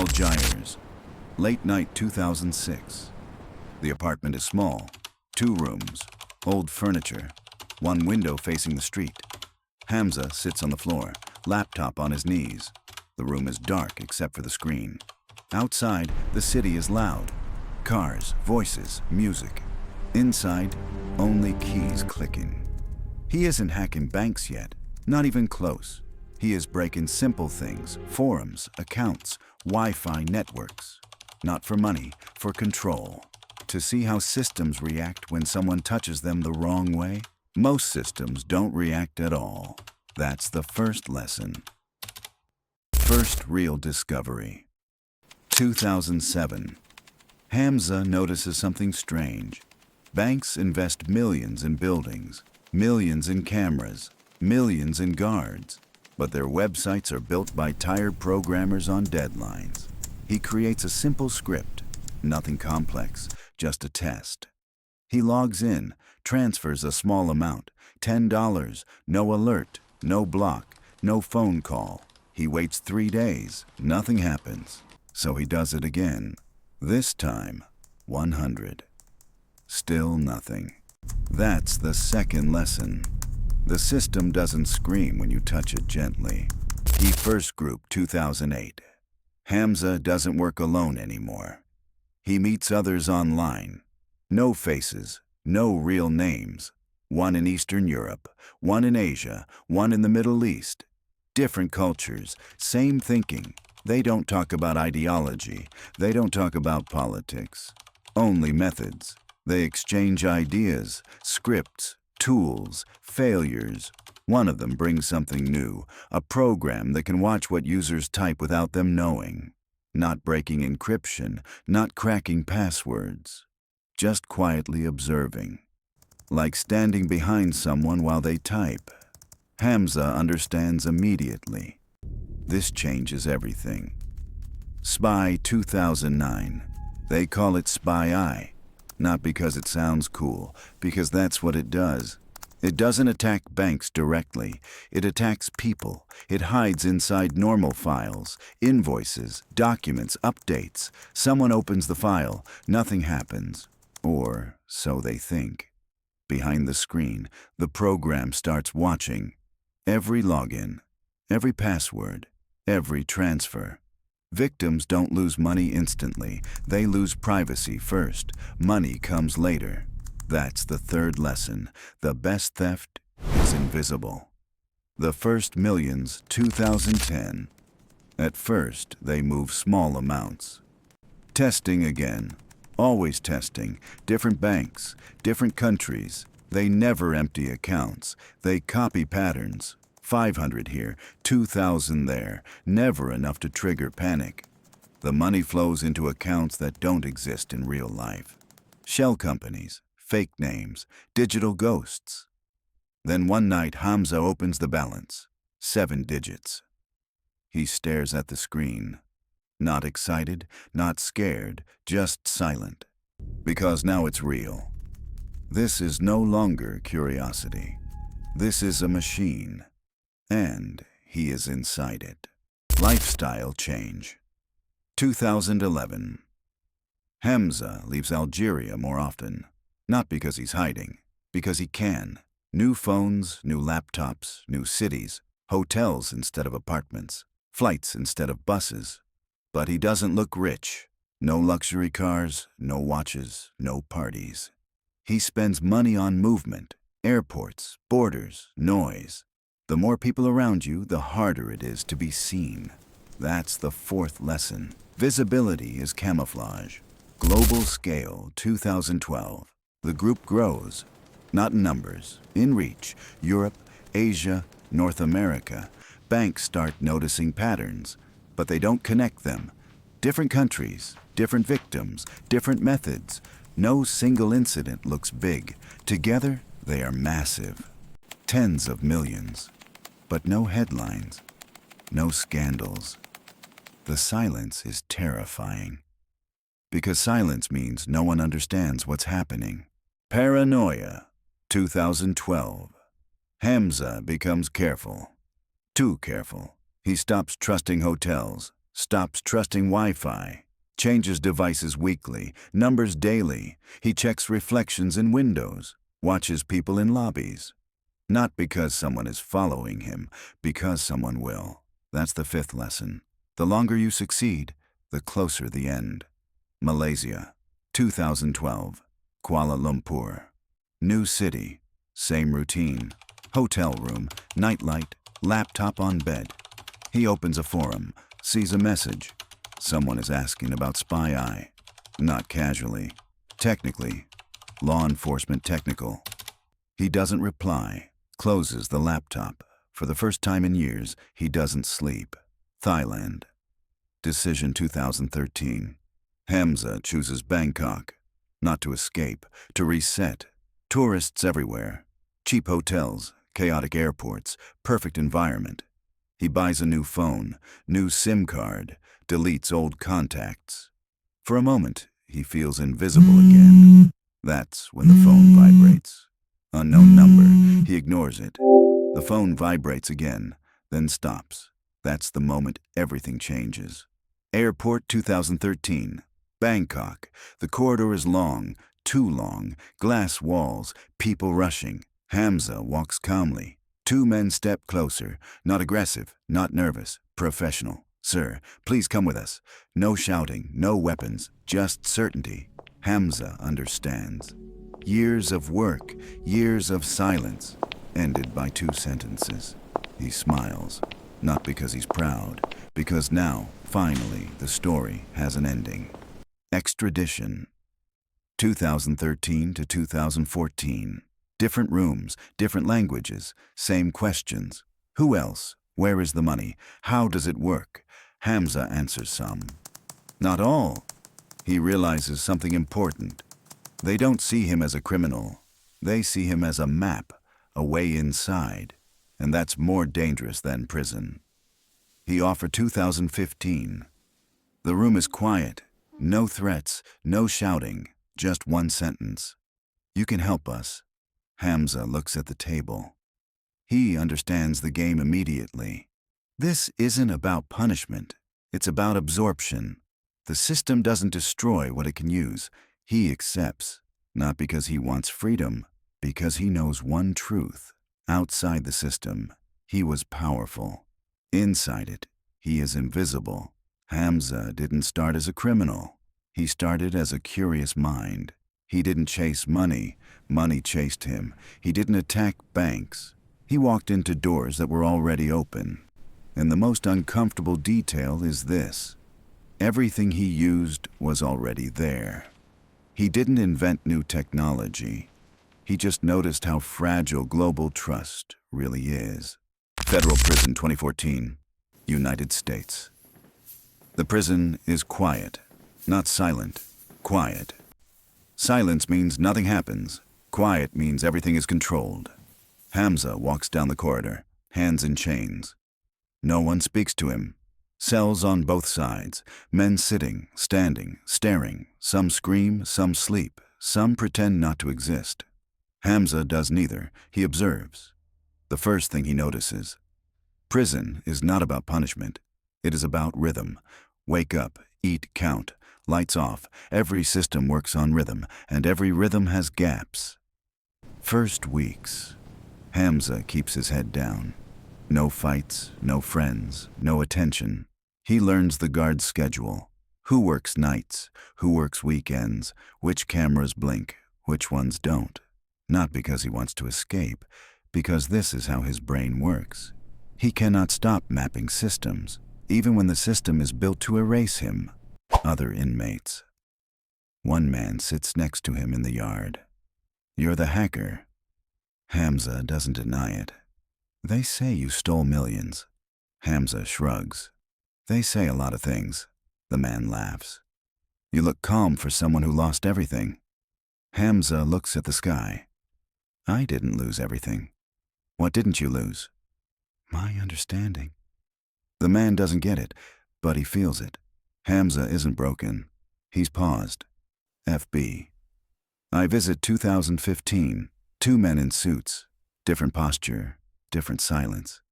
Algiers, late night 2006. The apartment is small, 2 rooms, old furniture, one window facing the street. Hamza sits on the floor, laptop on his knees. The room is dark except for the screen. Outside, the city is loud. Cars, voices, music. Inside, only keys clicking. He isn't hacking banks yet, not even close. He is breaking simple things, forums, accounts, Wi-Fi networks. Not for money, for control. To see how systems react when someone touches them the wrong way? Most systems don't react at all. That's the first lesson. First real discovery. 2007. Hamza notices something strange. Banks invest millions in buildings, millions in cameras, millions in guards, but their websites are built by tired programmers on deadlines. He creates a simple script, nothing complex, just a test. He logs in, transfers a small amount, $10, no alert, no block, no phone call. He waits 3 days, nothing happens. So he does it again. This time, 100. Still nothing. That's the second lesson. The system doesn't scream when you touch it gently. He first group 2008. Hamza doesn't work alone anymore. He meets others online. No faces, no real names. One in Eastern Europe, one in Asia, one in the Middle East. Different cultures, same thinking. They don't talk about ideology. They don't talk about politics. Only methods. They exchange ideas, scripts, tools, failures. One of them brings something new, a program that can watch what users type without them knowing. Not breaking encryption, not cracking passwords. Just quietly observing. Like standing behind someone while they type. Hamza understands immediately. This changes everything. Spy 2009. They call it Spy Eye. Not because it sounds cool, because that's what it does. It doesn't attack banks directly. It attacks people. It hides inside normal files, invoices, documents, updates. Someone opens the file, nothing happens. Or so they think. Behind the screen, the program starts watching. Every login, every password, every transfer. Victims don't lose money instantly. They lose privacy first. Money comes later. That's the third lesson. The best theft is invisible. The first millions, 2010. At first, they move small amounts. Testing again. Always testing. Different banks, different countries. They never empty accounts. They copy patterns. 500 here, 2,000 there. Never enough to trigger panic. The money flows into accounts that don't exist in real life. Shell companies, fake names, digital ghosts. Then one night, Hamza opens the balance. 7 digits. He stares at the screen. Not excited, not scared, just silent. Because now it's real. This is no longer curiosity. This is a machine. And he is inside it. Lifestyle change. 2011. Hamza leaves Algeria more often. Not because he's hiding, because he can. New phones, new laptops, new cities, hotels instead of apartments, flights instead of buses. But he doesn't look rich. No luxury cars, no watches, no parties. He spends money on movement, airports, borders, noise. The more people around you, the harder it is to be seen. That's the fourth lesson. Visibility is camouflage. Global scale, 2012. The group grows, not in numbers, in reach. Europe, Asia, North America. Banks start noticing patterns, but they don't connect them. Different countries, different victims, different methods. No single incident looks big. Together, they are massive. Tens of millions. But no headlines, no scandals. The silence is terrifying. Because silence means no one understands what's happening. Paranoia, 2012. Hamza becomes careful. Too careful. He stops trusting hotels, Stops trusting Wi-Fi. Changes devices weekly, numbers daily. He checks reflections in windows, watches people in lobbies. Not because someone is following him, because someone will. That's the fifth lesson. The longer you succeed, the closer the end. Malaysia, 2012. Kuala Lumpur. New city, same routine. Hotel room, nightlight, laptop on bed. He opens a forum, sees a message. Someone is asking about Spy Eye. Not casually. Technically. Law enforcement technical. He doesn't reply. Closes the laptop. For the first time in years, he doesn't sleep. Thailand. Decision 2013. Hamza chooses Bangkok. Not to escape, to reset. Tourists everywhere. Cheap hotels, chaotic airports, perfect environment. He buys a new phone, new SIM card, deletes old contacts. For a moment, he feels invisible again. That's when the phone vibrates. Unknown number. He ignores it. The phone vibrates again, then stops. That's the moment everything changes. Airport 2013. Bangkok. The corridor is long, too long, glass walls, people rushing. Hamza walks calmly. Two men step closer, not aggressive, not nervous, professional. Sir, please come with us. No shouting, no weapons, just certainty. Hamza understands. Years of work, years of silence, ended by two sentences. He smiles, not because he's proud, because now, finally, the story has an ending. Extradition. 2013 to 2014. Different rooms, different languages, same questions. Who else? Where is the money? How does it work? Hamza answers some. Not all. He realizes something important. They don't see him as a criminal. They see him as a map, a way inside. And that's more dangerous than prison. He offered 2015. The room is quiet. No threats, no shouting, just one sentence. You can help us. Hamza looks at the table. He understands the game immediately. This isn't about punishment. It's about absorption. The system doesn't destroy what it can use. He accepts, not because he wants freedom, because he knows one truth. Outside the system, he was powerful. Inside it, he is invisible. Hamza didn't start as a criminal. He started as a curious mind. He didn't chase money. Money chased him. He didn't attack banks. He walked into doors that were already open. And the most uncomfortable detail is this. Everything he used was already there. He didn't invent new technology. He just noticed how fragile global trust really is. Federal Prison 2014, United States. The prison is quiet, not silent, quiet. Silence means nothing happens. Quiet means everything is controlled. Hamza walks down the corridor, hands in chains. No one speaks to him. Cells on both sides, men sitting, standing, staring. Some scream, some sleep, some pretend not to exist. Hamza does neither. He observes. The first thing he notices. Prison is not about punishment. It is about rhythm. Wake up, eat, count. Lights off. Every system works on rhythm, and every rhythm has gaps. First weeks. Hamza keeps his head down. No fights, no friends, no attention. He learns the guard's schedule. Who works nights, who works weekends, which cameras blink, which ones don't. Not because he wants to escape, because this is how his brain works. He cannot stop mapping systems, even when the system is built to erase him. Other inmates. One man sits next to him in the yard. You're the hacker. Hamza doesn't deny it. They say you stole millions. Hamza shrugs. They say a lot of things. The man laughs. You look calm for someone who lost everything. Hamza looks at the sky. I didn't lose everything. What didn't you lose? My understanding. The man doesn't get it, but he feels it. Hamza isn't broken. He's paused. FB. I visit 2015. Two men in suits. Different posture, different silence.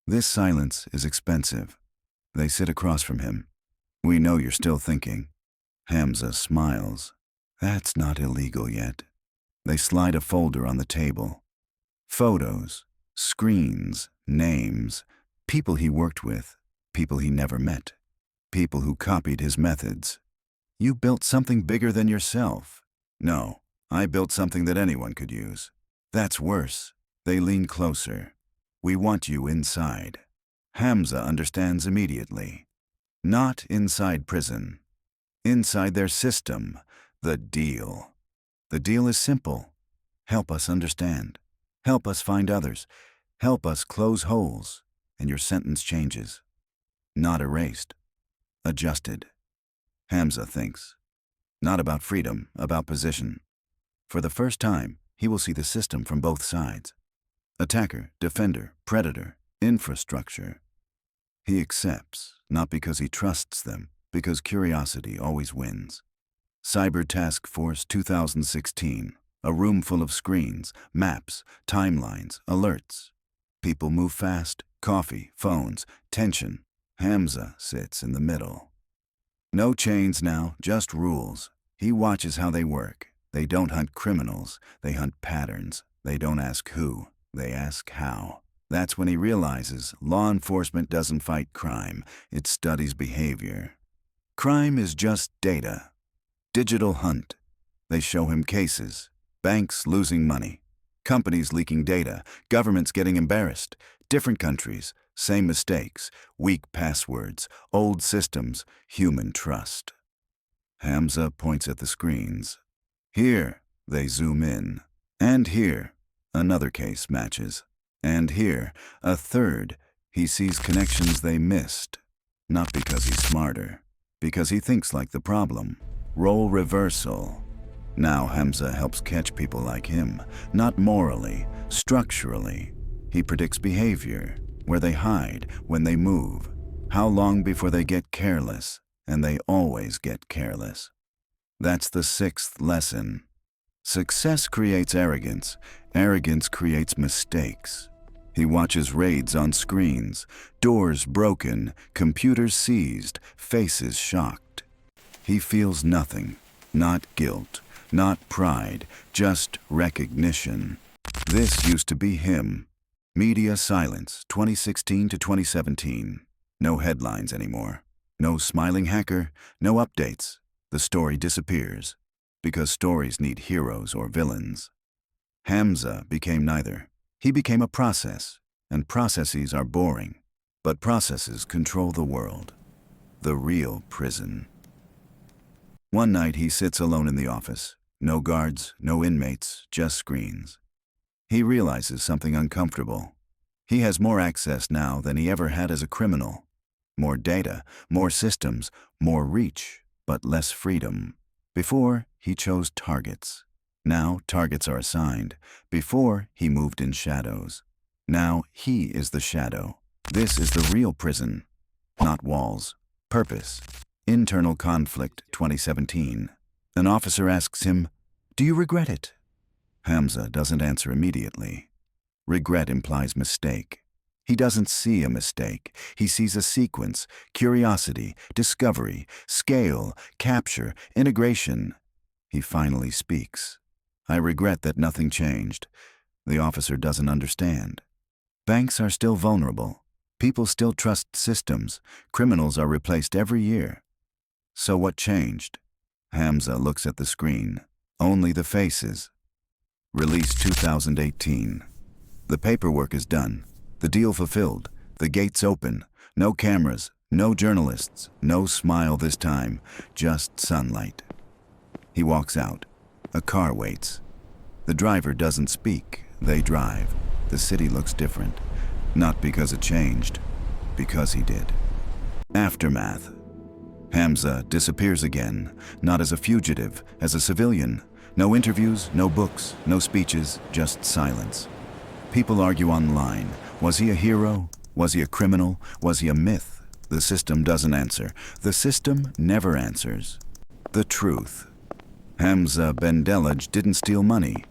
This silence is expensive. They sit across from him. We know you're still thinking. Hamza smiles. That's not illegal yet. They slide a folder on the table. Photos, screens, names, people he worked with, people he never met, people who copied his methods. You built something bigger than yourself. No, I built something that anyone could use. That's worse. They lean closer. We want you inside. Hamza understands immediately. Not inside prison. Inside their system, the deal. The deal is simple. Help us understand. Help us find others. Help us close holes, and your sentence changes. Not erased. Adjusted. Hamza thinks. Not about freedom, about position. For the first time, he will see the system from both sides. Attacker, defender, predator, infrastructure. He accepts, not because he trusts them, because curiosity always wins. Cyber Task Force 2016, a room full of screens, maps, timelines, alerts. People move fast, coffee, phones, tension. Hamza sits in the middle. No chains now, just rules. He watches how they work. They don't hunt criminals, they hunt patterns. They don't ask who, they ask how. That's when he realizes law enforcement doesn't fight crime, it studies behavior. Crime is just data. Digital hunt. They show him cases. Banks losing money. Companies leaking data. Governments getting embarrassed. Different countries. Same mistakes. Weak passwords. Old systems. Human trust. Hamza points at the screens. Here, they zoom in. And here, another case matches. And here, a third. He sees connections they missed. Not because he's smarter. Because he thinks like the problem. Role reversal. Now Hamza helps catch people like him, not morally, structurally. He predicts behavior, where they hide, when they move, how long before they get careless, and they always get careless. That's the sixth lesson. Success creates arrogance. Arrogance creates mistakes. He watches raids on screens, doors broken, computers seized, faces shocked. He feels nothing, not guilt, not pride, just recognition. This used to be him. Media silence, 2016 to 2017. No headlines anymore. No smiling hacker, no updates. The story disappears. Because stories need heroes or villains. Hamza became neither. He became a process, and processes are boring. But processes control the world. The real prison. One night he sits alone in the office. No guards, no inmates, just screens. He realizes something uncomfortable. He has more access now than he ever had as a criminal. More data, more systems, more reach, but less freedom. Before, he chose targets. Now targets are assigned. Before, he moved in shadows. Now he is the shadow. This is the real prison. Not walls. Purpose. Internal conflict, 2017. An officer asks him, "Do you regret it?" Hamza doesn't answer immediately. Regret implies mistake. He doesn't see a mistake. He sees a sequence, curiosity, discovery, scale, capture, integration. He finally speaks. "I regret that nothing changed." The officer doesn't understand. Banks are still vulnerable. People still trust systems. Criminals are replaced every year. So what changed? Hamza looks at the screen. Only the faces. Release 2018. The paperwork is done. The deal fulfilled. The gates open. No cameras. No journalists. No smile this time. Just sunlight. He walks out. A car waits. The driver doesn't speak. They drive. The city looks different. Not because it changed. Because he did. Aftermath. Hamza disappears again. Not as a fugitive, as a civilian. No interviews, no books, no speeches, just silence. People argue online. Was he a hero? Was he a criminal? Was he a myth? The system doesn't answer. The system never answers. The truth. Hamza Bendelladj didn't steal money.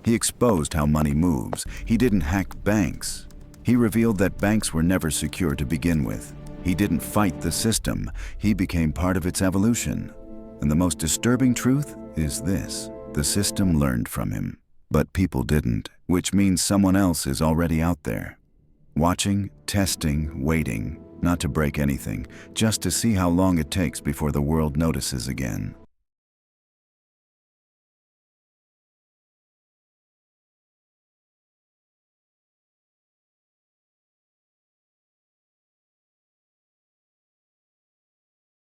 He exposed how money moves. He didn't hack banks. He revealed that banks were never secure to begin with. He didn't fight the system, he became part of its evolution. And the most disturbing truth is this: the system learned from him. But people didn't, which means someone else is already out there. Watching, testing, waiting, not to break anything, just to see how long it takes before the world notices again.